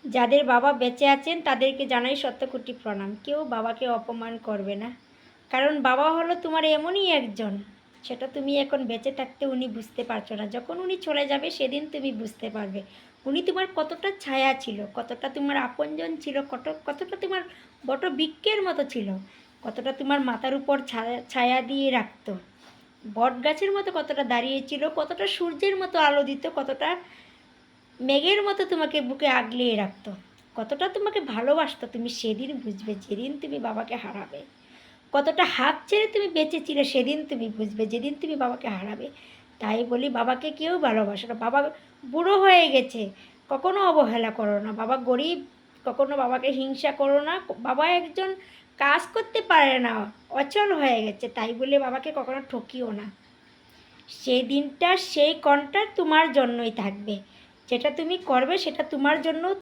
যাদের বাবা বেঁচে আছেন তাদেরকে জানাই শতকোটি প্রণাম। কেউ বাবাকে অপমান করবে না। কারণ বাবা হলো তোমার এমনই একজন, সেটা তুমি এখন বেঁচে থাকতে উনি বুঝতে পারছো না। যখন উনি চলে যাবে সেদিন তুমি বুঝতে পারবে উনি তোমার কতটা ছায়া ছিল, কতটা তোমার আপনজন ছিল, কতটা তোমার বটবৃক্ষের মতো ছিল, কতটা তোমার মাথার উপর ছায়া ছায়া দিয়ে রাখতো, বট গাছের মতো কতটা দাঁড়িয়েছিল, কতটা সূর্যের মতো আলো দিত, কতটা মেঘের মতো তোমাকে বুকে আগলিয়ে রাখতো, কতটা তোমাকে ভালোবাসতো। তুমি সেদিন বুঝবে যেদিন তুমি বাবাকে হারাবে। কতটা হাত ছেড়ে তুমি বেঁচেছিলে সেদিন তুমি বুঝবে যেদিন তুমি বাবাকে হারাবে। তাই বলি বাবাকে কেউ ভালোবাসো না। বাবা বুড়ো হয়ে গেছে, কখনো অবহেলা করো না। বাবা গরিব, কখনো বাবাকে হিংসা করো না। বাবা একজন কাজ করতে পারে না, অচল হয়ে গেছে, তাই বলে বাবাকে কখনো ঠকিও না। সেই দিনটা সেই কণ্ঠটা তোমার জন্যই থাকবে। যেটা তুমি করবে সেটা তোমার জন্য